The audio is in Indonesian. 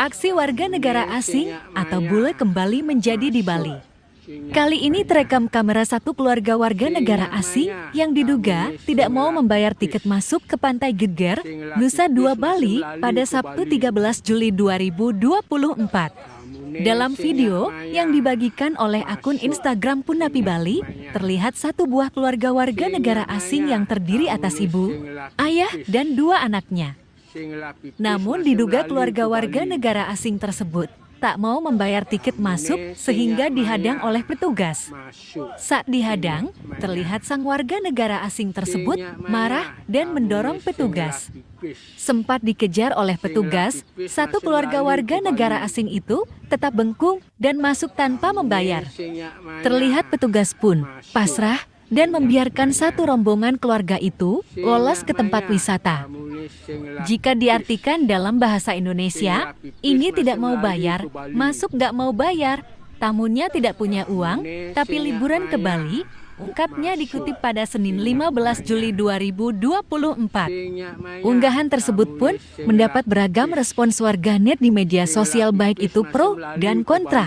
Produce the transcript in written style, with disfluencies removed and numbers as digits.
Aksi warga negara asing atau bule kembali menjadi di Bali. Kali ini terekam kamera satu keluarga warga negara asing yang diduga tidak mau membayar tiket masuk ke Pantai Geger, Nusa Dua Bali pada Sabtu 13 Juli 2024. Dalam video yang dibagikan oleh akun Instagram Punapi Bali, terlihat satu buah keluarga warga negara asing yang terdiri atas ibu, ayah, dan dua anaknya. Namun diduga keluarga warga negara asing tersebut tak mau membayar tiket masuk sehingga dihadang oleh petugas. Saat dihadang, terlihat sang warga negara asing tersebut marah dan mendorong petugas. Sempat dikejar oleh petugas, satu keluarga warga negara asing itu tetap bengkung dan masuk tanpa membayar. Terlihat petugas pun pasrah dan membiarkan satu rombongan keluarga itu lolos ke tempat wisata. Jika diartikan dalam bahasa Indonesia, ini tidak mau bayar, masuk nggak mau bayar, tamunya tidak punya uang, tapi liburan ke Bali, ungkapnya dikutip pada Senin 15 Juli 2024. Unggahan tersebut pun mendapat beragam respons warganet di media sosial baik itu pro dan kontra.